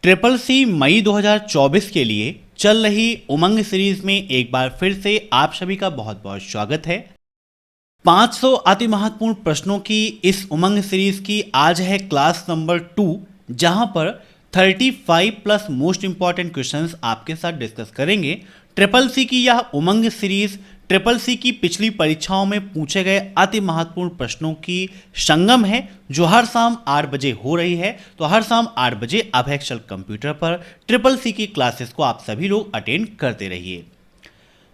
Triple C मई 2024 के लिए चल रही उमंग सीरीज में एक बार फिर से आप सभी का बहुत बहुत स्वागत है। 500 अति महत्वपूर्ण प्रश्नों की इस उमंग सीरीज की आज है क्लास नंबर 2, जहां पर 35 प्लस मोस्ट इंपॉर्टेंट क्वेश्चंस आपके साथ डिस्कस करेंगे। ट्रिपल सी की यह उमंग सीरीज ट्रिपल सी की पिछली परीक्षाओं में पूछे गए अति महत्वपूर्ण प्रश्नों की संगम है, जो हर शाम 8 बजे हो रही है। तो हर शाम 8 बजे अब एक्सेल कंप्यूटर पर ट्रिपल सी की क्लासेस को आप सभी लोग अटेंड करते रहिए।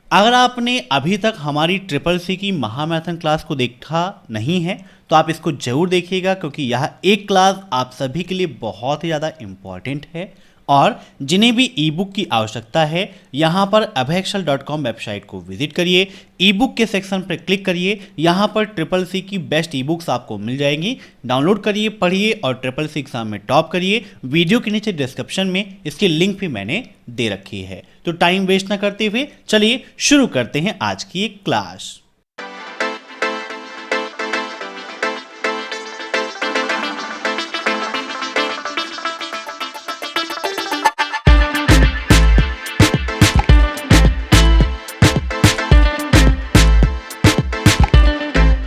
अगर आपने अभी तक हमारी ट्रिपल सी की महामैथन क्लास को देखा नहीं है तो आप इसको जरूर देखिएगा, क्योंकि यह एक क्लास आप सभी के लिए बहुत ही ज़्यादा इम्पॉर्टेंट है। और जिन्हें भी ई बुक की आवश्यकता है, यहाँ पर abhaexcel.com वेबसाइट को विजिट करिए, ई बुक के सेक्शन पर क्लिक करिए। यहाँ पर ट्रिपल सी की बेस्ट ई बुक्स आपको मिल जाएंगी। डाउनलोड करिए, पढ़िए और ट्रिपल सी एग्जाम में टॉप करिए। वीडियो के नीचे डिस्क्रिप्शन में इसकी लिंक भी मैंने दे रखी है। तो टाइम वेस्ट ना करते हुए चलिए शुरू करते हैं आज की एक क्लास।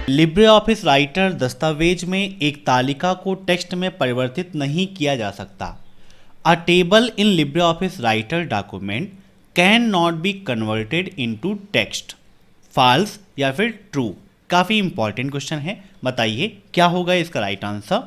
लिब्रे ऑफिस राइटर दस्तावेज में एक तालिका को टेक्स्ट में परिवर्तित नहीं किया जा सकता। A table in Libre Office Writer document can not be converted into text. False या फिर ट्रू। काफ़ी इंपॉर्टेंट क्वेश्चन है, बताइए क्या होगा इसका राइट आंसर।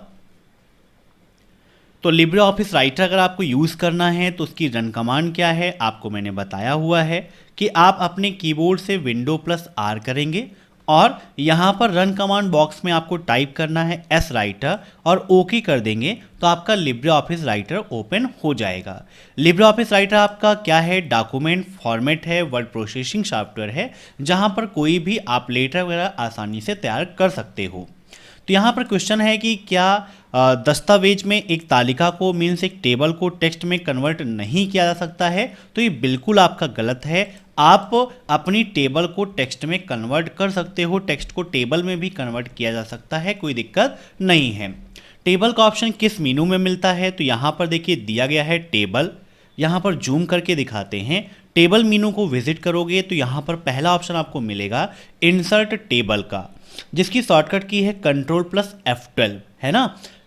तो लिब्रे ऑफिस राइटर अगर आपको यूज़ करना है तो उसकी रन कमांड क्या है, आपको मैंने बताया हुआ है कि आप अपने कीबोर्ड से विंडो+R करेंगे और यहाँ पर रन कमांड बॉक्स में आपको टाइप करना है एस राइटर और ओके कर देंगे तो आपका लिब्रे ऑफिस राइटर ओपन हो जाएगा। लिब्रे ऑफिस राइटर आपका क्या है, डॉक्यूमेंट फॉर्मेट है, वर्ड प्रोसेसिंग सॉफ्टवेयर है, जहाँ पर कोई भी आप लेटर वगैरह आसानी से तैयार कर सकते हो। तो यहाँ पर क्वेश्चन है कि क्या दस्तावेज में एक तालिका को मीन्स एक टेबल को टेक्स्ट में कन्वर्ट नहीं किया जा सकता है। तो ये बिल्कुल आपका गलत है। आप अपनी टेबल को टेक्स्ट में कन्वर्ट कर सकते हो, टेक्स्ट को टेबल में भी कन्वर्ट किया जा सकता है, कोई दिक्कत नहीं है। टेबल का ऑप्शन किस मेनू में मिलता है, तो यहाँ पर देखिए दिया गया है टेबल। यहाँ पर जूम करके दिखाते हैं। टेबल मेनू को विजिट करोगे तो यहाँ पर पहला ऑप्शन आपको मिलेगा इंसर्ट टेबल का, जिसकी शॉर्टकट की है Ctrl+F12, है ना।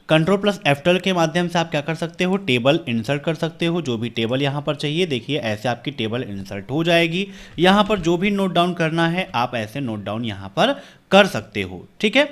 Ctrl+F12 के माध्यम से आप क्या कर सकते हो, टेबल इंसर्ट कर सकते हो। जो भी टेबल यहाँ पर चाहिए, देखिए ऐसे आपकी टेबल इंसर्ट हो जाएगी। यहाँ पर जो भी नोट डाउन करना है आप ऐसे नोट डाउन यहाँ पर कर सकते हो, ठीक है।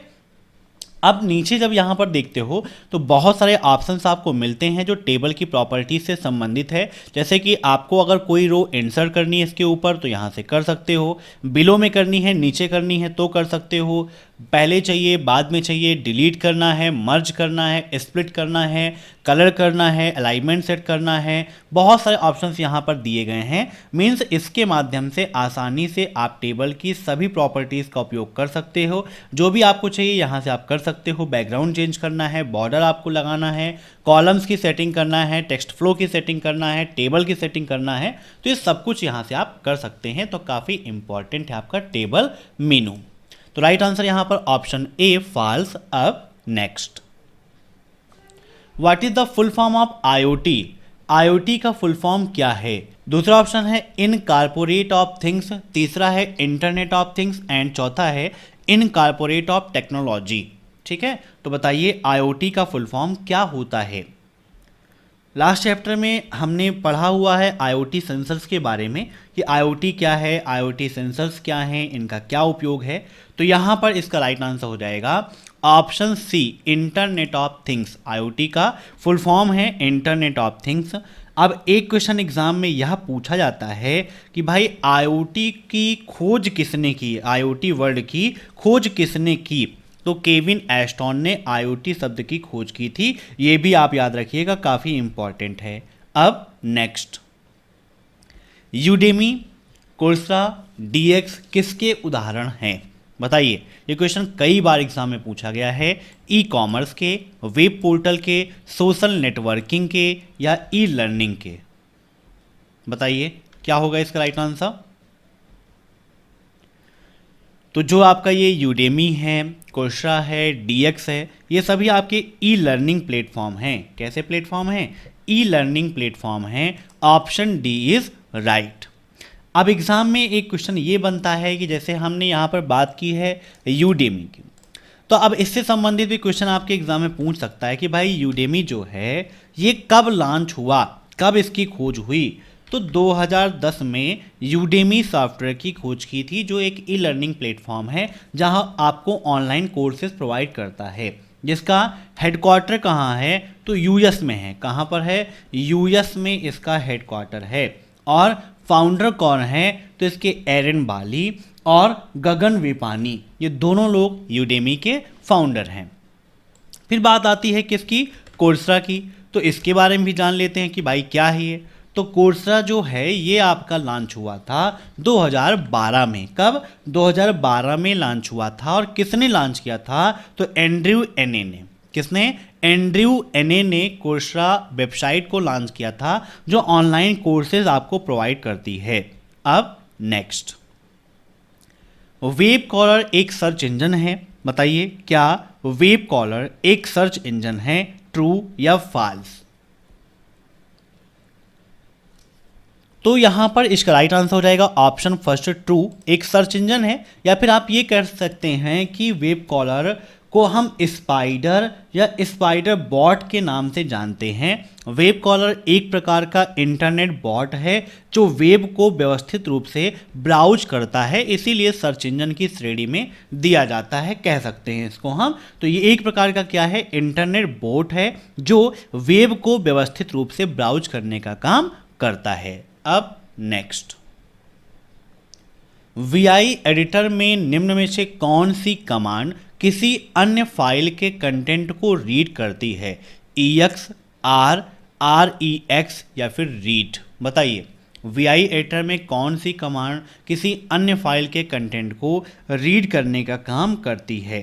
अब नीचे जब यहाँ पर देखते हो तो बहुत सारे ऑप्शंस आपको मिलते हैं जो टेबल की प्रॉपर्टीज से संबंधित है। जैसे कि आपको अगर कोई रो इंसर्ट करनी है इसके ऊपर तो यहाँ से कर सकते हो, बिलो में करनी है, नीचे करनी है तो कर सकते हो, पहले चाहिए बाद में चाहिए, डिलीट करना है, मर्ज करना है, स्प्लिट करना है, कलर करना है, अलाइनमेंट सेट करना है। बहुत सारे ऑप्शंस यहाँ पर दिए गए हैं। मीन्स इसके माध्यम से आसानी से आप टेबल की सभी प्रॉपर्टीज़ का उपयोग कर सकते हो। जो भी आपको चाहिए यहाँ से आप कर सकते हो। बैकग्राउंड चेंज करना है, बॉर्डर आपको लगाना है, कॉलम्स की सेटिंग करना है, टेक्स्ट फ्लो की सेटिंग करना है, टेबल की सेटिंग करना है, तो ये सब कुछ यहाँ से आप कर सकते हैं। तो काफ़ी इंपॉर्टेंट है आपका टेबल मेनू। तो राइट आंसर यहां पर ऑप्शन ए फॉल्स। अब next, what is the full form of IoT. IoT का फुल फॉर्म क्या है। दूसरा ऑप्शन है इनकॉर्पोरेट ऑफ थिंग्स, तीसरा है इंटरनेट ऑफ थिंग्स एंड चौथा है इनकॉर्पोरेट ऑफ टेक्नोलॉजी। ठीक है, तो बताइए आईओटी का फुल फॉर्म क्या होता है। लास्ट चैप्टर में हमने पढ़ा हुआ है आईओटी सेंसर्स के बारे में कि आईओटी क्या है, आईओटी सेंसर्स क्या हैं, इनका क्या उपयोग है। तो यहाँ पर इसका राइट आंसर हो जाएगा option C internet of things. IOT का फुल फॉर्म है इंटरनेट ऑफ थिंग्स। अब एक क्वेश्चन एग्जाम में यह पूछा जाता है कि भाई आईओटी की खोज किसने की, आईओटी वर्ड की खोज किसने की। तो केविन एस्टन ने आईओटी शब्द की खोज की थी। ये भी आप याद रखिएगा, काफ़ी इंपॉर्टेंट है। अब नेक्स्ट, यूडेमी, कोर्सा, डीएक्स किसके उदाहरण हैं, बताइए। ये क्वेश्चन कई बार एग्जाम में पूछा गया है। ई कॉमर्स के, वेब पोर्टल के, सोशल नेटवर्किंग के या ई लर्निंग के, बताइए क्या होगा इसका राइट आंसर। तो जो आपका ये यूडेमी है, कोर्सा है, डीएक्स है, ये सभी आपके ई लर्निंग प्लेटफॉर्म हैं। कैसे प्लेटफॉर्म हैं, ई लर्निंग प्लेटफॉर्म है। Option D is right. अब एग्जाम में एक क्वेश्चन ये बनता है कि जैसे हमने यहाँ पर बात की है यूडेमी की, तो अब इससे संबंधित भी क्वेश्चन आपके एग्जाम में पूछ सकता है कि भाई यूडेमी जो है ये कब लॉन्च हुआ, कब इसकी खोज हुई। तो 2010 में यूडेमी सॉफ्टवेयर की खोज की थी, जो एक ई लर्निंग प्लेटफॉर्म है जहां आपको ऑनलाइन कोर्सेज प्रोवाइड करता है, जिसका हेडक्वार्टर कहाँ है, तो यूएस में है। कहाँ पर है, यूएस में इसका हेडक्वार्टर है। और फाउंडर कौन है, तो इसके एरन बाली और गगन विपानी, ये दोनों लोग यूडेमी के फाउंडर हैं। फिर बात आती है किसकी, कोर्सरा की। तो इसके बारे में भी जान लेते हैं कि भाई क्या है ये। तो कोर्सरा जो है ये आपका लॉन्च हुआ था 2012 में। कब, 2012 में लॉन्च हुआ था। और किसने लॉन्च किया था, तो एंड्रयू एने ने। किसने, एंड्रयू एने ने कोर्सरा वेबसाइट को लॉन्च किया था, जो ऑनलाइन कोर्सेज आपको प्रोवाइड करती है। अब नेक्स्ट, वेब कॉलर एक सर्च इंजन है। बताइए क्या वेब कॉलर एक सर्च इंजन है, ट्रू या फॉल्स। तो यहां पर इसका राइट आंसर हो जाएगा ऑप्शन फर्स्ट, ट्रू, एक सर्च इंजन है। या फिर आप ये कह सकते हैं कि वेब कॉलर को हम स्पाइडर या स्पाइडर बॉट के नाम से जानते हैं। वेब कॉलर एक प्रकार का इंटरनेट बॉट है जो वेब को व्यवस्थित रूप से ब्राउज करता है, इसीलिए सर्च इंजन की श्रेणी में दिया जाता है, कह सकते हैं इसको हम। तो ये एक प्रकार का क्या है, इंटरनेट बॉट है जो वेब को व्यवस्थित रूप से ब्राउज करने का काम करता है। अब नेक्स्ट, वीआई एडिटर में निम्न में से कौन सी कमांड किसी अन्य फाइल के कंटेंट को रीड करती है, EX, R, REX या फिर रीड। बताइए वीआई एडिटर में कौन सी कमांड किसी अन्य फाइल के कंटेंट को रीड करने का काम करती है।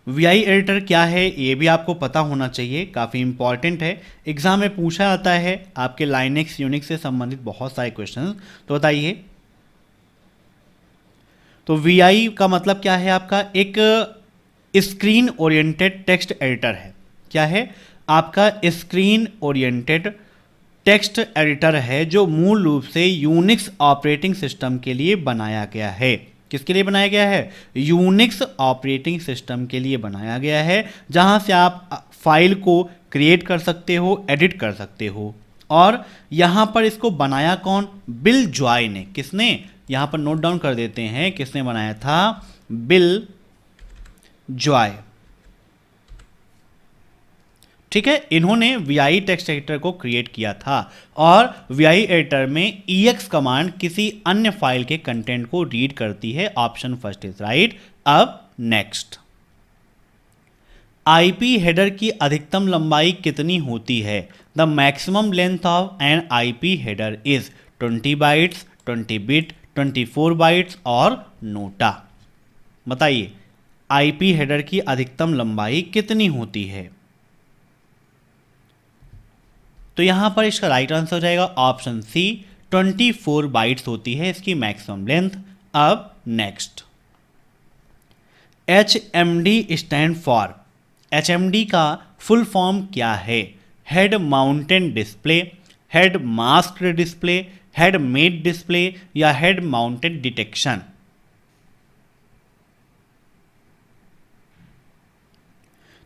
वीआई एडिटर क्या है ये भी आपको पता होना चाहिए, काफ़ी इंपॉर्टेंट है, एग्जाम में पूछा जाता है आपके लाइनेक्स यूनिक्स से संबंधित बहुत सारे क्वेश्चन। तो बताइए, तो वीआई का मतलब क्या है आपका, एक स्क्रीन ओरिएंटेड टेक्स्ट एडिटर है। क्या है आपका, स्क्रीन ओरिएंटेड टेक्स्ट एडिटर है, जो मूल रूप से यूनिक्स ऑपरेटिंग सिस्टम के लिए बनाया गया है। किसके लिए बनाया गया है, यूनिक्स ऑपरेटिंग सिस्टम के लिए बनाया गया है, जहां से आप फाइल को क्रिएट कर सकते हो, एडिट कर सकते हो। और यहां पर इसको बनाया कौन, बिल जॉय ने। किसने, यहां पर नोट डाउन कर देते हैं किसने बनाया था, बिल जॉय। ठीक है, इन्होंने वीआई टेक्स्ट एडिटर को क्रिएट किया था। और वीआई एडिटर में EX कमांड किसी अन्य फाइल के कंटेंट को रीड करती है। Option first is right. अब नेक्स्ट, आईपी हेडर की अधिकतम लंबाई कितनी होती है। The maximum length of N IP header is 20 bytes, 20 bit, 24 bytes और नोटा। बताइए आईपी हेडर की अधिकतम लंबाई कितनी होती है। तो यहां पर इसका राइट आंसर हो जाएगा ऑप्शन सी, 24 बाइट्स होती है इसकी मैक्सिमम लेंथ। अब next, HMD stand for, HMD का फुल फॉर्म क्या है। Head mounted display, head masked display, head made display या हेड माउंटेड डिटेक्शन।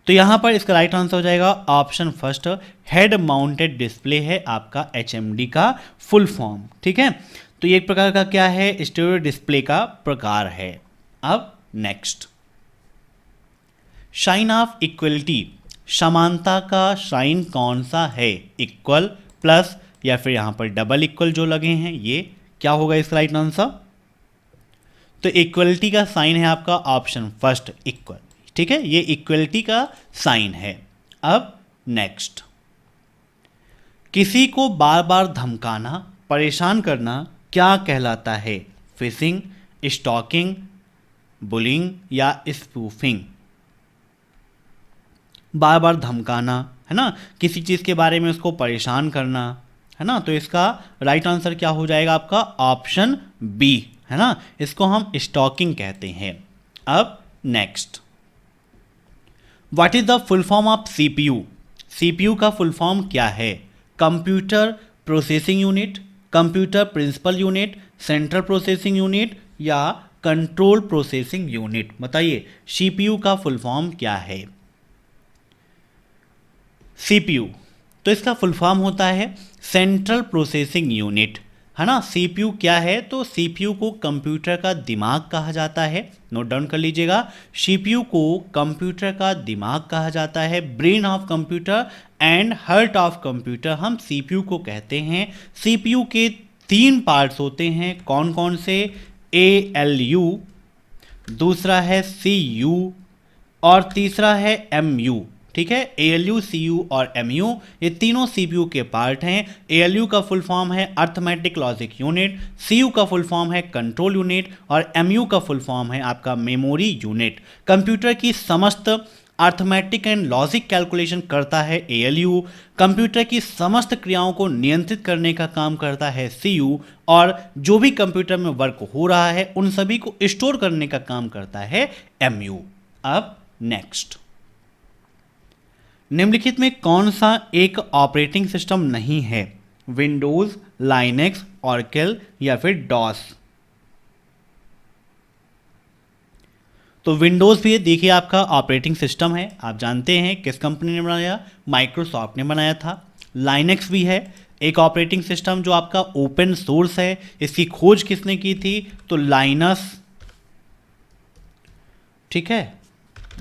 तो यहां पर इसका राइट आंसर हो जाएगा option first, head mounted display है आपका HMD का फुल फॉर्म। ठीक है, तो ये एक प्रकार का क्या है, स्टीरियो डिस्प्ले का प्रकार है। अब नेक्स्ट, साइन ऑफ इक्वलिटी, समानता का साइन कौन सा है, इक्वल, प्लस या फिर यहां पर डबल इक्वल जो लगे हैं, ये क्या होगा इसका राइट आंसर। तो इक्वलिटी का साइन है आपका ऑप्शन फर्स्ट, इक्वल। ठीक है, ये इक्वलिटी का साइन है। अब नेक्स्ट, किसी को बार बार धमकाना, परेशान करना क्या कहलाता है, फिशिंग, स्टॉकिंग, बुलिंग या स्पूफिंग। बार बार धमकाना है ना, किसी चीज़ के बारे में उसको परेशान करना है ना, तो इसका राइट आंसर क्या हो जाएगा आपका ऑप्शन बी है ना, इसको हम स्टॉकिंग कहते हैं। अब next, what is the full form of CPU। CPU का फुल फॉर्म क्या है? Computer processing unit, computer principal unit, central processing unit या कंट्रोल प्रोसेसिंग यूनिट? बताइए सीपीयू का फुल फॉर्म क्या है? सीपीयू तो इसका फुल फॉर्म होता है सेंट्रल प्रोसेसिंग यूनिट, है ना। सीपीयू क्या है? तो सीपीयू को कंप्यूटर का दिमाग कहा जाता है। नोट डाउन कर लीजिएगा, सीपीयू को कंप्यूटर का दिमाग कहा जाता है, brain of computer and heart of computer हम सीपीयू को कहते हैं। सीपीयू के 3 पार्ट्स होते हैं, कौन कौन से? एएलयू, दूसरा है सीयू और तीसरा है एमयू। ठीक है, एएलयू, सीयू और एमयू ये तीनों सीपीयू के पार्ट हैं। एएलयू का फुल फॉर्म है अर्थमेटिक लॉजिक यूनिट, सीयू का फुल फॉर्म है कंट्रोल यूनिट और एमयू का फुल फॉर्म है आपका मेमोरी यूनिट। कंप्यूटर की समस्त अर्थमेटिक एंड लॉजिक कैलकुलेशन करता है एएलयू, कंप्यूटर की समस्त क्रियाओं को नियंत्रित करने का काम करता है सीयू, और जो भी कंप्यूटर में वर्क हो रहा है उन सभी को स्टोर करने का काम करता है एमयू। अब नेक्स्ट, निम्नलिखित में कौन सा एक ऑपरेटिंग सिस्टम नहीं है? विंडोज, लाइनेक्स, ऑर्केल या फिर डॉस? तो विंडोज भी देखिए आपका ऑपरेटिंग सिस्टम है, आप जानते हैं किस कंपनी ने बनाया? माइक्रोसॉफ्ट ने बनाया था। लाइनेक्स भी है एक ऑपरेटिंग सिस्टम जो आपका ओपन सोर्स है, इसकी खोज किसने की थी? तो लाइनस, ठीक है,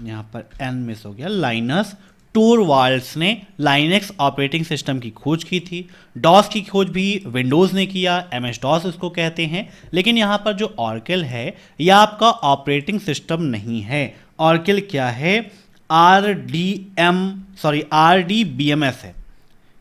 यहां पर एन मिस हो गया, लाइनस टोरवाल्ड्स ने लाइनेक्स ऑपरेटिंग सिस्टम की खोज की थी। डॉस की खोज भी विंडोज़ ने किया, एमएस डॉस उसको कहते हैं। लेकिन यहाँ पर जो ऑर्केल है यह आपका ऑपरेटिंग सिस्टम नहीं है। ऑर्केल क्या है? RDBMS है।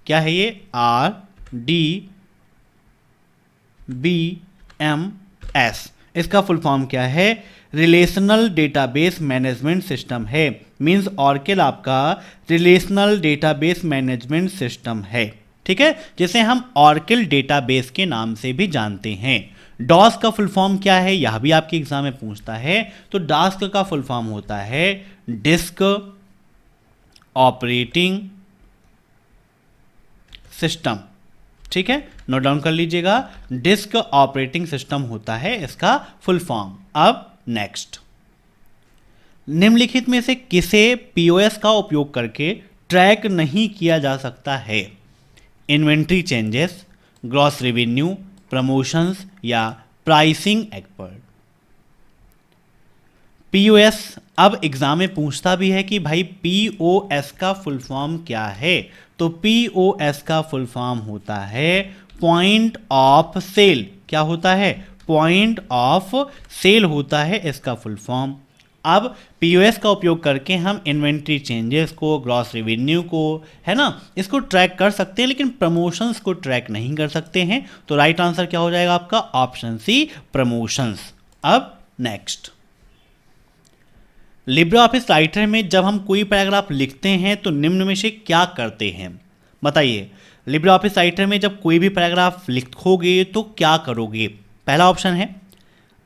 क्या है ये? RDBMS, इसका फुल फॉर्म क्या है? रिलेशनल डेटाबेस मैनेजमेंट सिस्टम है। मींस ऑर्केल आपका रिलेशनल डेटाबेस मैनेजमेंट सिस्टम है, ठीक है, जिसे हम ऑर्केल डेटाबेस के नाम से भी जानते हैं। डॉस का फुल फॉर्म क्या है? यह भी आपके एग्जाम में पूछता है। तो डॉस का फुल फॉर्म होता है डिस्क ऑपरेटिंग सिस्टम, ठीक है, नोट डाउन कर लीजिएगा, डिस्क ऑपरेटिंग सिस्टम होता है इसका फुल फॉर्म। अब नेक्स्ट, निम्नलिखित में से किसे पीओएस का उपयोग करके ट्रैक नहीं किया जा सकता है? Inventory changes, gross revenue, promotions या प्राइसिंग एक्सपर्ट? पीओएस अब एग्जाम में पूछता भी है कि भाई पीओएस का फुल फॉर्म क्या है? तो पीओएस का फुल फॉर्म होता है पॉइंट ऑफ सेल। क्या होता है? पॉइंट ऑफ सेल होता है इसका फुल फॉर्म। अब पीओएस का उपयोग करके हम इन्वेंट्री चेंजेस को, ग्रॉस रेवेन्यू को, है ना, इसको ट्रैक कर सकते हैं, लेकिन प्रमोशंस को ट्रैक नहीं कर सकते हैं। तो राइट आंसर क्या हो जाएगा आपका? Option C, promotions. अब नेक्स्ट, लिब्रे ऑफिस राइटर में जब हम कोई पैराग्राफ लिखते हैं तो निम्न में से क्या करते हैं? बताइए, लिब्रे ऑफिस राइटर में जब कोई भी पैराग्राफ लिखोगे तो क्या करोगे? पहला ऑप्शन है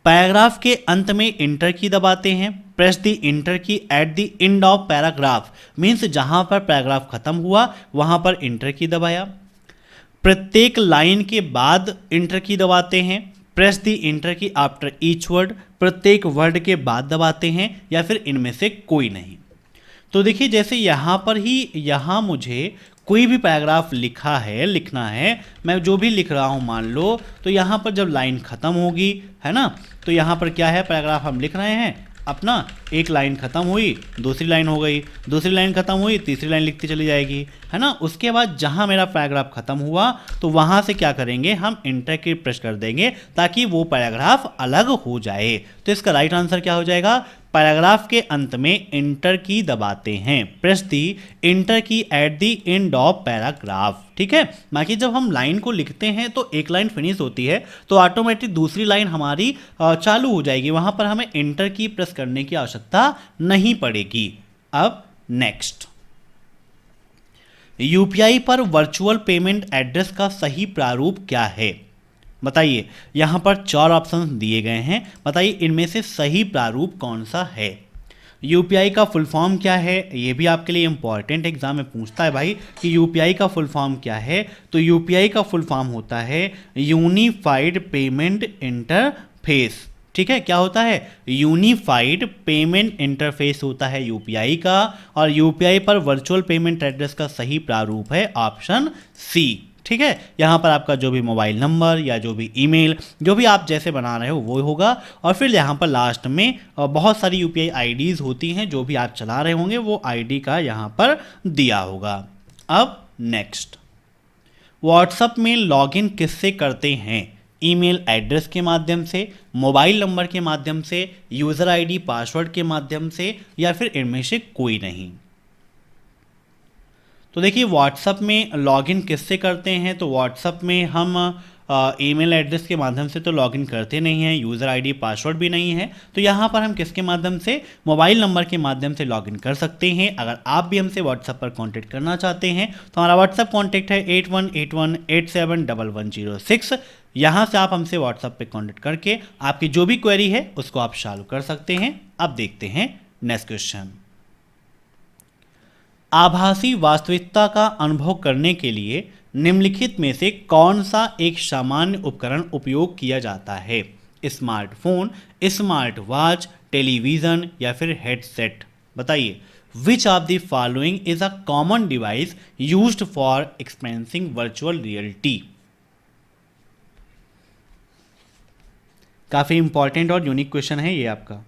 पैराग्राफ के अंत में इंटर की दबाते हैं, प्रेस द इंटर की at the end of paragraph, means जहां पर पैराग्राफ खत्म हुआ वहां पर इंटर की दबाया। प्रत्येक लाइन के बाद इंटर की दबाते हैं, प्रेस द इंटर की आफ्टर ईच वर्ड, प्रत्येक वर्ड के बाद दबाते हैं, या फिर इनमें से कोई नहीं। तो देखिए, जैसे यहाँ पर ही यहाँ मुझे कोई भी पैराग्राफ लिखना है, मैं जो भी लिख रहा हूँ मान लो, तो यहाँ पर जब लाइन ख़त्म होगी, है ना, तो यहाँ पर क्या है, पैराग्राफ हम लिख रहे हैं अपना, एक लाइन ख़त्म हुई, दूसरी लाइन हो गई, दूसरी लाइन ख़त्म हुई, तीसरी लाइन लिखती चली जाएगी, है ना। उसके बाद जहाँ मेरा पैराग्राफ ख़त्म हुआ तो वहाँ से क्या करेंगे, हम इंटर की प्रेस कर देंगे ताकि वो पैराग्राफ अलग हो जाए। तो इसका राइट आंसर क्या हो जाएगा? पैराग्राफ के अंत में इंटर की दबाते हैं, प्रेस दी इंटर की at the end of paragraph, ठीक है। बाकी जब हम लाइन को लिखते हैं तो एक लाइन फिनिश होती है तो ऑटोमेटिक दूसरी लाइन हमारी चालू हो जाएगी, वहां पर हमें इंटर की प्रेस करने की आवश्यकता नहीं पड़ेगी। अब नेक्स्ट, यूपीआई पर वर्चुअल पेमेंट एड्रेस का सही प्रारूप क्या है? बताइए, यहाँ पर 4 ऑप्शन दिए गए हैं, बताइए इनमें से सही प्रारूप कौन सा है? यूपीआई का फुल फॉर्म क्या है, ये भी आपके लिए इंपॉर्टेंट एग्जाम में पूछता है भाई कि यूपीआई का फुल फॉर्म क्या है। तो यूपीआई का फुल फॉर्म होता है यूनिफाइड पेमेंट इंटरफेस। ठीक है, क्या होता है? यूनिफाइड पेमेंट इंटरफेस होता है यूपीआई का, और यूपीआई पर वर्चुअल पेमेंट एड्रेस का सही प्रारूप है ऑप्शन सी। ठीक है, यहाँ पर आपका जो भी मोबाइल नंबर या जो भी ईमेल जो भी आप जैसे बना रहे हो वो होगा, और फिर यहाँ पर लास्ट में बहुत सारी यूपीआई आईडीज़ होती हैं जो भी आप चला रहे होंगे वो आईडी का यहाँ पर दिया होगा। अब नेक्स्ट, व्हाट्सएप में लॉगिन किससे करते हैं? ईमेल एड्रेस के माध्यम से, मोबाइल नंबर के माध्यम से, यूज़र आईडी पासवर्ड के माध्यम से, या फिर इनमें से कोई नहीं। तो देखिए व्हाट्सएप में लॉगिन किससे करते हैं? तो व्हाट्सएप में हम ईमेल एड्रेस के माध्यम से तो लॉगिन करते नहीं हैं, यूज़र आईडी पासवर्ड भी नहीं है। तो यहाँ पर हम किसके माध्यम से? मोबाइल नंबर के माध्यम से लॉगिन कर सकते हैं। अगर आप भी हमसे व्हाट्सएप पर कांटेक्ट करना चाहते हैं तो हमारा व्हाट्सएप कॉन्टैक्ट है 8181871106। यहाँ से आप हमसे व्हाट्सएप पे कांटेक्ट करके आपकी जो भी क्वेरी है उसको आप सॉल्व कर सकते हैं। अब देखते हैं नेक्स्ट क्वेश्चन। आभासी वास्तविकता का अनुभव करने के लिए निम्नलिखित में से कौन सा एक सामान्य उपकरण उपयोग किया जाता है? स्मार्टफोन, स्मार्ट वॉच, टेलीविज़न या फिर हेडसेट? बताइए, विच of the following is a common device used for experiencing virtual reality? काफ़ी इंपॉर्टेंट और यूनिक क्वेश्चन है ये आपका।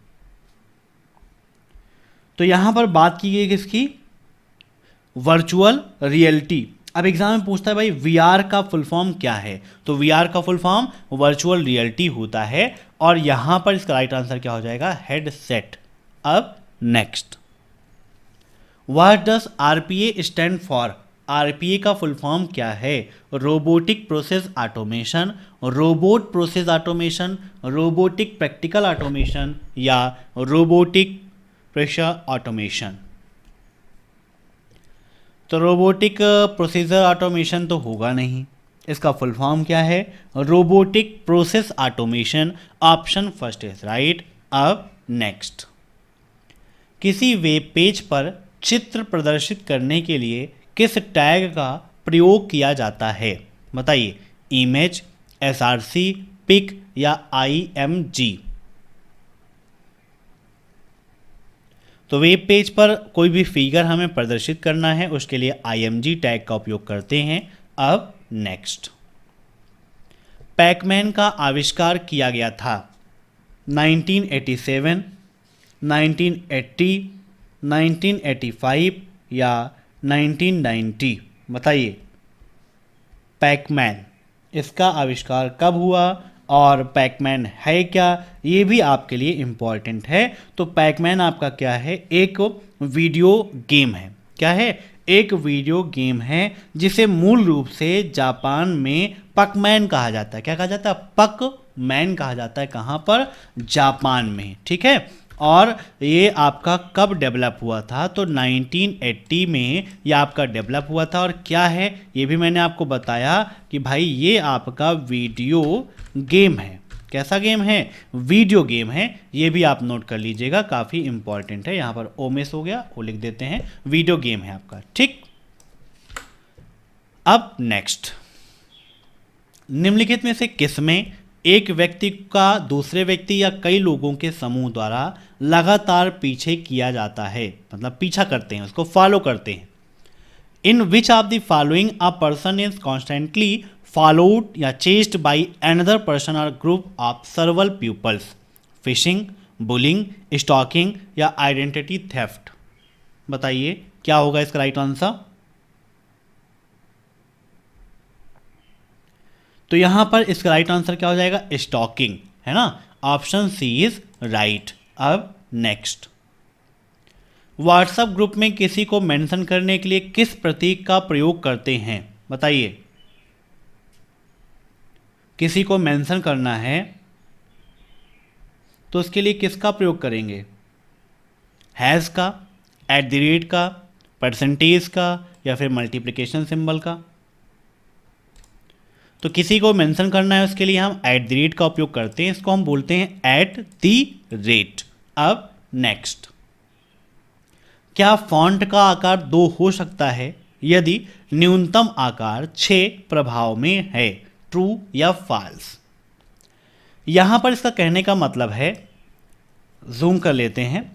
तो यहां पर बात की गई किसकी? Virtual reality. अब एग्जाम में पूछता है भाई वीआर का फुल फॉर्म क्या है? तो वीआर का फुल फॉर्म वर्चुअल रियलिटी होता है, और यहां पर इसका राइट आंसर क्या हो जाएगा? हेडसेट। अब next, what does RPA stand for? RPA का फुल फॉर्म क्या है? Robotic process automation, robot process automation, robotic practical automation, या रोबोटिक प्रेशर ऑटोमेशन? तो रोबोटिक प्रोसीजर ऑटोमेशन तो होगा नहीं, इसका फुल फॉर्म क्या है? Robotic process automation. Option first is right. अब नेक्स्ट, किसी वेब पेज पर चित्र प्रदर्शित करने के लिए किस टैग का प्रयोग किया जाता है? बताइए, इमेज, एसआरसी, पिक या आईएमजी? तो वेब पेज पर कोई भी फिगर हमें प्रदर्शित करना है उसके लिए आईएमजी टैग का उपयोग करते हैं। अब नेक्स्ट, पैकमैन का आविष्कार किया गया था 1987, 1980, 1985 या 1990? बताइए, पैकमैन इसका आविष्कार कब हुआ और पैकमैन है क्या, ये भी आपके लिए इम्पॉर्टेंट है। तो पैकमैन आपका क्या है? एक वीडियो गेम है। क्या है? एक वीडियो गेम है जिसे मूल रूप से जापान में पकमैन कहा जाता है। क्या कहा जाता है? पकमैन कहा जाता है। कहाँ पर? जापान में। ठीक है, और ये आपका कब डेवलप हुआ था? तो 1980 में ये आपका डेवलप हुआ था। और क्या है ये भी मैंने आपको बताया कि भाई ये आपका वीडियो गेम है। कैसा गेम है? वीडियो गेम है। ये भी आप नोट कर लीजिएगा, काफ़ी इंपॉर्टेंट है। यहाँ पर ओ मिस हो गया, वो लिख देते हैं। वीडियो गेम है आपका। ठीक, अब नेक्स्ट, निम्नलिखित में से किसमें एक व्यक्ति का दूसरे व्यक्ति या कई लोगों के समूह द्वारा लगातार पीछे किया जाता है? मतलब पीछा करते हैं, उसको फॉलो करते हैं। In which of the following a person is constantly followed या चेस्ड बाई अनदर पर्सन और group of several peoples? Phishing, bullying, stalking या आइडेंटिटी थेफ्ट? बताइए क्या होगा इसका राइट आंसर? तो यहां पर इसका राइट आंसर क्या हो जाएगा? स्टॉकिंग, है ना। Option C is right. अब नेक्स्ट, व्हाट्सएप ग्रुप में किसी को मेंशन करने के लिए किस प्रतीक का प्रयोग करते हैं? बताइए, किसी को मेंशन करना है तो उसके लिए किसका प्रयोग करेंगे? हैज़ का, एट द रेट का, परसेंटेज का, या फिर मल्टीप्लिकेशन सिंबल का? तो किसी को मेंशन करना है उसके लिए हम एट द रेट का उपयोग करते हैं। इसको हम बोलते हैं एट द रेट। अब नेक्स्ट, क्या फॉन्ट का आकार 2 हो सकता है यदि न्यूनतम आकार 6 प्रभाव में है? ट्रू या फॉल्स? यहां पर इसका कहने का मतलब है, जूम कर लेते हैं,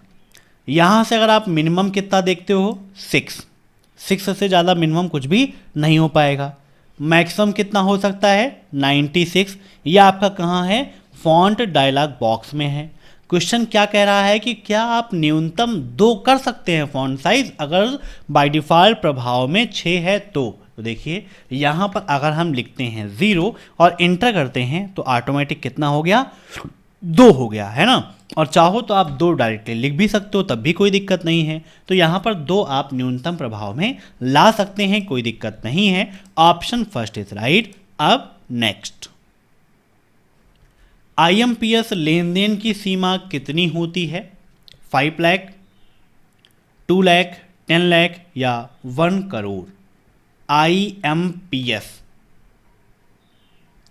यहां से अगर आप मिनिमम कितना देखते हो 6 से ज़्यादा मिनिमम कुछ भी नहीं हो पाएगा। मैक्सिमम कितना हो सकता है 96। यह आपका कहाँ है? फॉन्ट डायलॉग बॉक्स में है। क्वेश्चन क्या कह रहा है कि क्या आप न्यूनतम 2 कर सकते हैं फॉन्ट साइज अगर बाय डिफ़ॉल्ट प्रभाव में 6 है तो देखिए यहाँ पर अगर हम लिखते हैं 0 और इंटर करते हैं तो ऑटोमेटिक कितना हो गया? 2 हो गया है ना। और चाहो तो आप 2 डायरेक्टली लिख भी सकते हो, तब भी कोई दिक्कत नहीं है। तो यहाँ पर 2 आप न्यूनतम प्रभाव में ला सकते हैं, कोई दिक्कत नहीं है। Option first is right. अब नेक्स्ट, IMPS लेन देन की सीमा कितनी होती है? 5 लाख, 2 लाख, 10 लाख या 1 करोड़? IMPS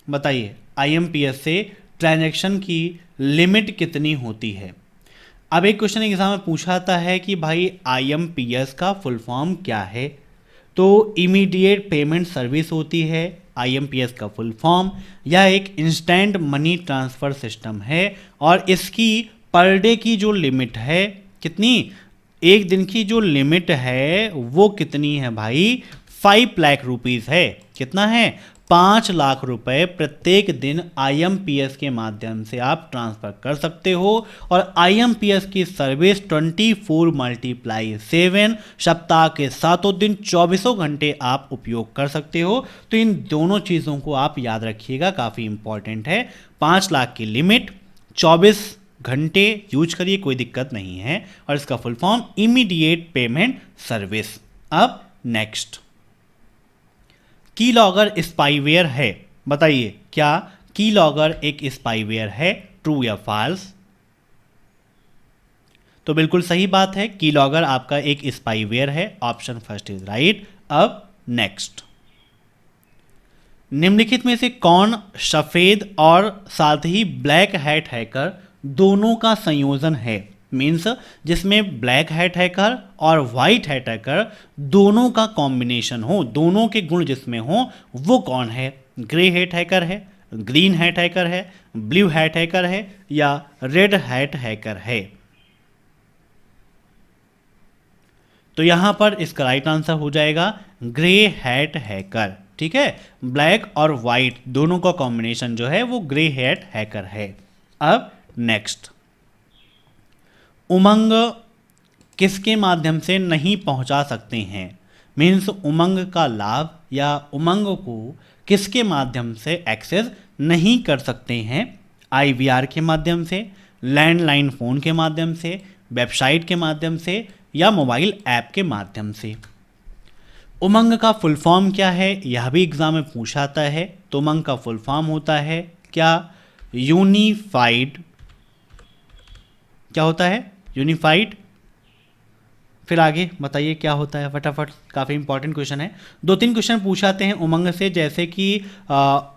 बताइए, IMPS से ट्रांजैक्शन की लिमिट कितनी होती है? अब एक क्वेश्चन एग्जाम में पूछा है कि भाई IMPS का फुल फॉर्म क्या है? तो इमीडिएट पेमेंट सर्विस होती है IMPS का फुल फॉर्म। यह एक इंस्टेंट मनी ट्रांसफ़र सिस्टम है और इसकी पर डे की जो लिमिट है कितनी? एक दिन की जो लिमिट है वो कितनी है भाई? 5 लाख रुपीज़ है। कितना है? 5 लाख रुपए प्रत्येक दिन IMPS के माध्यम से आप ट्रांसफ़र कर सकते हो। और IMPS की सर्विस 24×7 सप्ताह के 7 दिन 24 घंटे आप उपयोग कर सकते हो। तो इन दोनों चीज़ों को आप याद रखिएगा, काफ़ी इंपॉर्टेंट है। 5 लाख की लिमिट, 24 घंटे यूज करिए, कोई दिक्कत नहीं है। और इसका full form immediate payment service. अब नेक्स्ट, कीलॉगर स्पाईवेयर है। बताइए, क्या कीलॉगर एक स्पाईवेयर है? ट्रू या फॉल्स? तो बिल्कुल सही बात है, कीलॉगर आपका एक स्पाईवेयर है। Option first is right. अब नेक्स्ट, निम्नलिखित में से कौन सफेद और साथ ही ब्लैक हैट हैकर दोनों का संयोजन है? मीन्स जिसमें ब्लैक हैट हैकर और वाइट हैट हैकर दोनों का कॉम्बिनेशन हो, दोनों के गुण जिसमें हो, वो कौन है? ग्रे हैट हैकर है, ग्रीन हैट हैकर है, ब्लू हैट हैकर है या रेड हैट हैकर है? तो यहां पर इसका राइट आंसर हो जाएगा ग्रे हैट हैकर। ठीक है, ब्लैक और वाइट दोनों का कॉम्बिनेशन जो है वो ग्रे हैट हैकर है। अब नेक्स्ट, उमंग किसके माध्यम से नहीं पहुंचा सकते हैं? मीन्स उमंग का लाभ या उमंग को किसके माध्यम से एक्सेस नहीं कर सकते हैं? IVR के माध्यम से, लैंडलाइन फ़ोन के माध्यम से, वेबसाइट के माध्यम से या मोबाइल ऐप के माध्यम से। उमंग का फुल फॉर्म क्या है? यह भी एग्जाम में पूछा जाता है। तो उमंग का फुल फॉर्म होता है क्या? यूनिफाइड। क्या होता है? यूनिफाइड। फिर आगे बताइए क्या होता है फटाफट, काफ़ी इंपॉर्टेंट क्वेश्चन है। 2-3 क्वेश्चन पूछाते हैं उमंग से, जैसे कि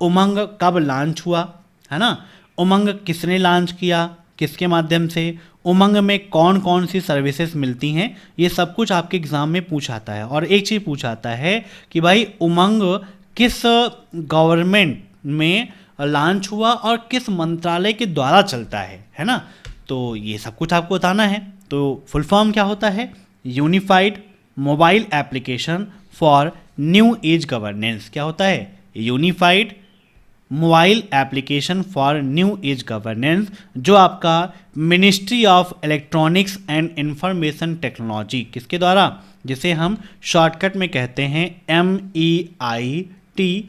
उमंग कब लॉन्च हुआ, है ना? उमंग किसने लॉन्च किया, किसके माध्यम से? उमंग में कौन कौन सी सर्विसेज मिलती हैं? ये सब कुछ आपके एग्ज़ाम में पूछाता है। और एक चीज़ पूछाता है कि भाई उमंग किस गवर्नमेंट में लॉन्च हुआ और किस मंत्रालय के द्वारा चलता है ना? तो ये सब कुछ आपको बताना है। तो फुल फॉर्म क्या होता है? Unified mobile application for new age governance. क्या होता है? Unified mobile application for new age governance, जो आपका ministry of electronics and information technology किसके द्वारा, जिसे हम शॉर्टकट में कहते हैं MEITY,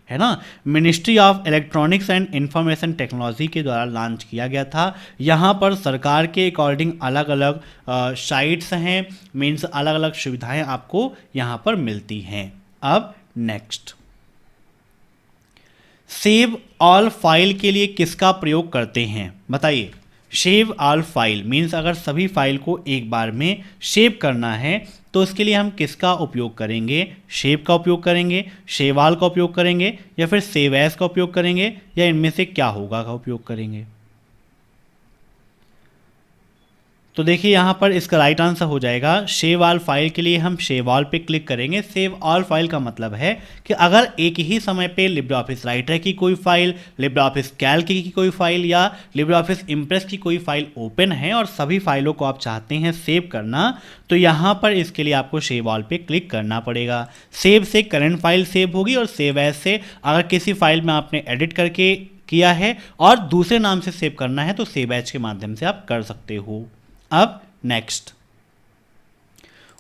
है ना, ministry of electronics and information technology के द्वारा लॉन्च किया गया था। यहाँ पर सरकार के अकॉर्डिंग अलग अलग साइट्स हैं, मीन्स अलग अलग सुविधाएं आपको यहाँ पर मिलती हैं। अब नेक्स्ट, सेव ऑल फाइल के लिए किसका प्रयोग करते हैं? बताइए। सेव ऑल फाइल मीन्स अगर सभी फाइल को एक बार में सेव करना है तो उसके लिए हम किसका उपयोग करेंगे? सेव का उपयोग करेंगे, सेव ऑल का उपयोग करेंगे या फिर सेव एज का उपयोग करेंगे, या इनमें से क्या होगा का उपयोग करेंगे? तो देखिए यहाँ पर इसका राइट आंसर हो जाएगा सेव ऑल फाइल। के लिए हम सेव ऑल पे क्लिक करेंगे। सेव ऑल फाइल का मतलब है कि अगर एक ही समय पे लिब्रे ऑफिस राइटर की कोई फाइल, लिब्रे ऑफिस कैल्क की कोई फाइल या लिब्रे ऑफिस इम्प्रेस की कोई फाइल ओपन है और सभी फाइलों को आप चाहते हैं सेव करना, तो यहाँ पर इसके लिए आपको सेव ऑल पे क्लिक करना पड़ेगा। सेव से करंट फाइल सेव होगी और सेव एज से अगर किसी फाइल में आपने एडिट करके किया है और दूसरे नाम से सेव करना है तो सेव एज के माध्यम से आप कर सकते हो। अब next,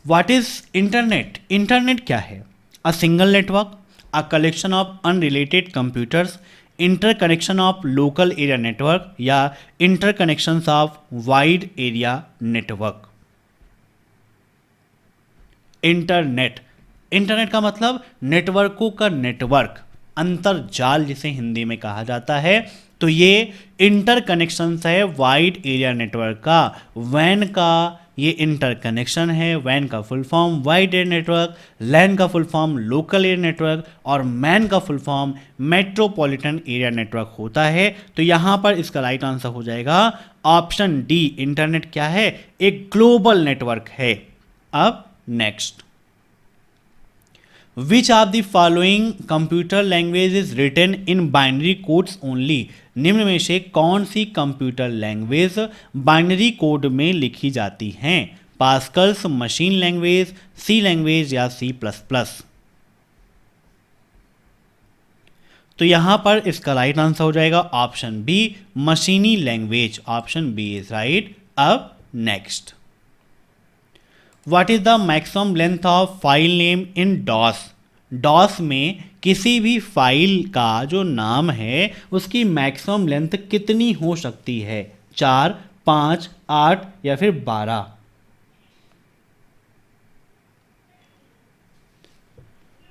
what is internet? Internet क्या है? A single network, a collection of unrelated computers, interconnection of local area network या interconnections of wide area network. Internet, internet का मतलब नेटवर्कों का नेटवर्क, अंतरजाल जिसे हिंदी में कहा जाता है। तो ये इंटरकनेक्शन है वाइड एरिया नेटवर्क का। वैन का ये इंटरकनेक्शन है। वैन का full form wide area network, LAN का full form local area network और मैन का full form metropolitan area network होता है। तो यहाँ पर इसका राइट आंसर हो जाएगा ऑप्शन डी। इंटरनेट क्या है? एक ग्लोबल नेटवर्क है। अब next, which of the following computer language is written in binary codes only? निम्न में से कौन सी कंप्यूटर लैंग्वेज बाइनरी कोड में लिखी जाती हैं? Pascals, machine language, C language या सी प्लस प्लस। तो यहां पर इसका राइट आंसर हो जाएगा ऑप्शन बी, मशीनी language. Option B is right. अब next, what is the maximum length of file name in DOS? DOS में किसी भी फाइल का जो नाम है उसकी मैक्सिमम लेंथ कितनी हो सकती है? 4, 5, 8 या फिर 12?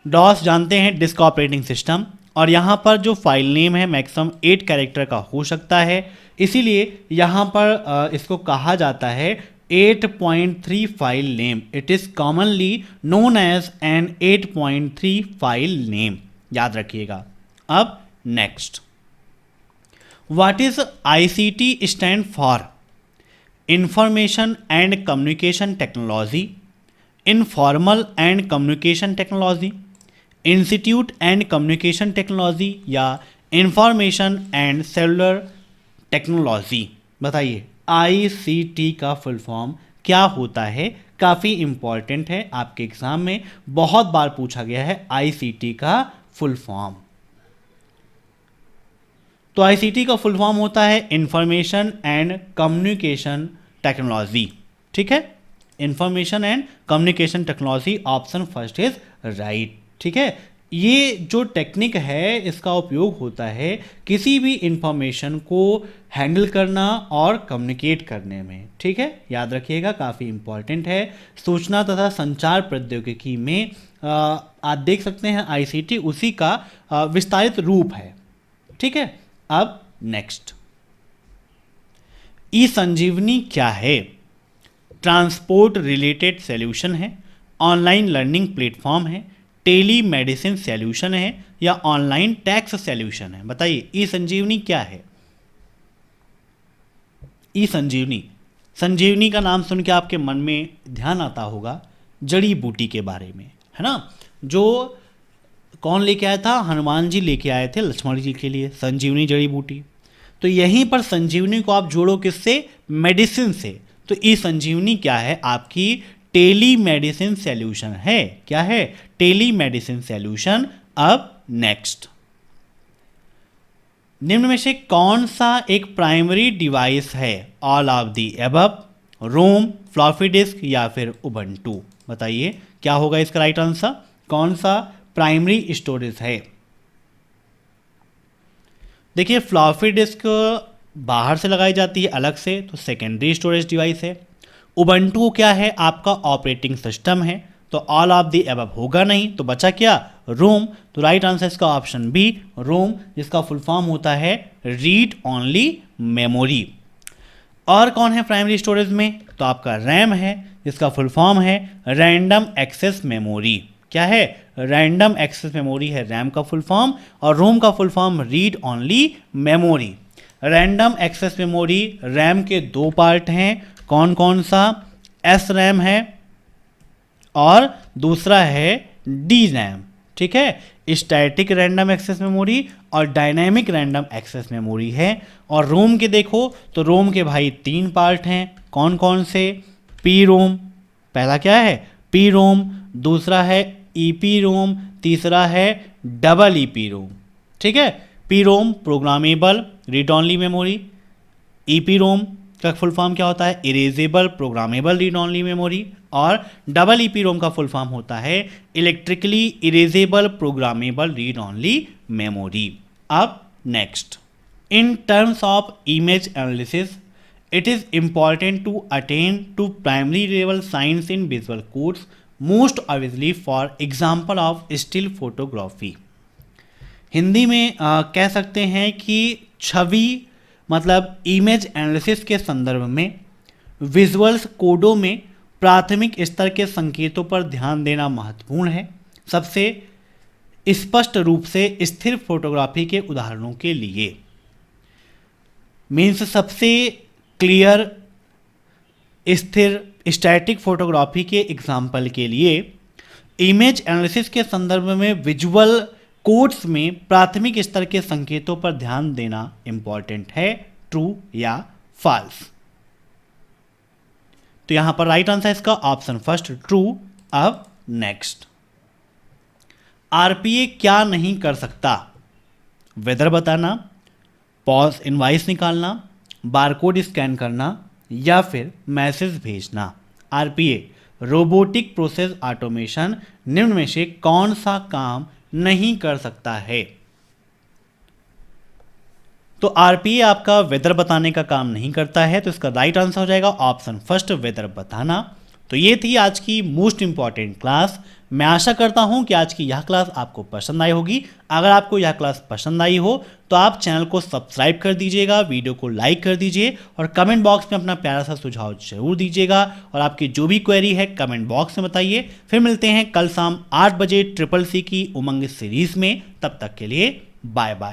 डॉस जानते हैं डिस्क ऑपरेटिंग सिस्टम, और यहाँ पर जो फाइल नेम है मैक्सिमम 8 कैरेक्टर का हो सकता है। इसीलिए यहाँ पर इसको कहा जाता है 8.3 file name. It is commonly known as an 8.3 file name, याद रखिएगा। अब next, what is ICT stand for? Information and communication technology, informal and communication technology, institute and communication technology या इंफॉर्मेशन एंड सेलुलर टेक्नोलॉजी। बताइए ICT का full form क्या होता है? काफ़ी इंपॉर्टेंट है, आपके एग्जाम में बहुत बार पूछा गया है आईसीटी का फुल फॉर्म। तो आईसीटी का फुल फॉर्म होता है इंफॉर्मेशन एंड कम्युनिकेशन टेक्नोलॉजी। ठीक है, information and communication technology, option first is right. ठीक है, ये जो टेक्निक है इसका उपयोग होता है किसी भी इंफॉर्मेशन को हैंडल करना और कम्युनिकेट करने में। ठीक है, याद रखिएगा, काफ़ी इंपॉर्टेंट है। सूचना तथा संचार प्रौद्योगिकी में आप देख सकते हैं आईसीटी उसी का विस्तारित रूप है। ठीक है, अब नेक्स्ट, ई संजीवनी क्या है? ट्रांसपोर्ट रिलेटेड सॉल्यूशन है, ऑनलाइन लर्निंग प्लेटफॉर्म है, टेली मेडिसिन सॉल्यूशन है या ऑनलाइन टैक्स सॉल्यूशन है? बताइए ई संजीवनी क्या है? ई संजीवनी, संजीवनी का नाम सुन के आपके मन में ध्यान आता होगा जड़ी बूटी के बारे में, है ना? जो कौन लेके आया था? हनुमान जी लेके आए थे लक्ष्मण जी के लिए संजीवनी जड़ी बूटी। तो यहीं पर संजीवनी को आप जोड़ो किससे? मेडिसिन से। तो ई संजीवनी क्या है? आपकी टेली मेडिसिन सॉल्यूशन है। क्या है? Tele medicine solution. अब नेक्स्ट, निम्न में से कौन सा एक प्राइमरी डिवाइस है? All of the above, ROM, floppy disk या फिर उबंटू? बताइए क्या होगा इसका राइट आंसर? कौन सा प्राइमरी स्टोरेज है? देखिए फ्लॉपी डिस्क बाहर से लगाई जाती है अलग से, तो सेकेंडरी स्टोरेज डिवाइस है। उबंटू क्या है? आपका ऑपरेटिंग सिस्टम है। तो ऑल ऑफ दी एबव होगा नहीं, तो बचा क्या? रोम। तो राइट आंसर इसका ऑप्शन बी, रोम, जिसका फुल फॉर्म होता है रीड ओनली मेमोरी। और कौन है प्राइमरी स्टोरेज में? तो आपका रैम है, जिसका फुल फॉर्म है रैंडम एक्सेस मेमोरी। क्या है? रैंडम एक्सेस मेमोरी है रैम का फुल फॉर्म, और रोम का full form read only memory. Random access memory RAM के दो पार्ट हैं, कौन कौन सा, एस रैम है और दूसरा है डी रैम। ठीक है, स्टैटिक रैंडम एक्सेस मेमोरी और डायनेमिक रैंडम एक्सेस मेमोरी है। और रोम के देखो तो रोम के भाई 3 पार्ट हैं, कौन कौन से, पी रोम, पहला क्या है पी रोम, दूसरा है ईपी रोम, तीसरा है डबल ईपी रोम। ठीक है, PROM programmable read only memory, EPROM का फुल फॉर्म क्या होता है, erasable programmable read only memory, और डबल ईपी रोम का फुल फॉर्म होता है electrically erasable programmable read only memory. अब next, in terms of image analysis it is important to attain to primary level science in visual codes, most obviously for example of still photography। Hindi में कह सकते हैं कि छवि मतलब image analysis के संदर्भ में विजुअल्स कोडों में प्राथमिक स्तर के संकेतों पर ध्यान देना महत्वपूर्ण है, सबसे स्पष्ट रूप से स्थिर फोटोग्राफी के उदाहरणों के लिए। मीन्स सबसे क्लियर स्थिर स्टैटिक फोटोग्राफी के एग्जाम्पल के लिए इमेज एनालिसिस के संदर्भ में विजुअल कोड्स में प्राथमिक स्तर के संकेतों पर ध्यान देना इंपॉर्टेंट है, ट्रू या फॉल्स। तो यहां पर राइट आंसर इसका ऑप्शन फर्स्ट ट्रू। अब नेक्स्ट, आरपीए क्या नहीं कर सकता, वेदर बताना, पॉज इनवाइस निकालना, बारकोड स्कैन करना या फिर मैसेज भेजना। आरपीए रोबोटिक प्रोसेस ऑटोमेशन निम्न में से कौन सा काम नहीं कर सकता है। तो आरपीए आपका वेदर बताने का काम नहीं करता है, तो इसका राइट आंसर हो जाएगा ऑप्शन फर्स्ट वेदर बताना। तो ये थी आज की मोस्ट इंपॉर्टेंट क्लास। मैं आशा करता हूं कि आज की यह क्लास आपको पसंद आई होगी। अगर आपको यह क्लास पसंद आई हो तो आप चैनल को सब्सक्राइब कर दीजिएगा, वीडियो को लाइक कर दीजिए और कमेंट बॉक्स में अपना प्यारा सा सुझाव जरूर दीजिएगा। और आपकी जो भी क्वेरी है कमेंट बॉक्स में बताइए। फिर मिलते हैं कल शाम 8 बजे ट्रिपल सी की उमंग सीरीज में। तब तक के लिए बाय बाय।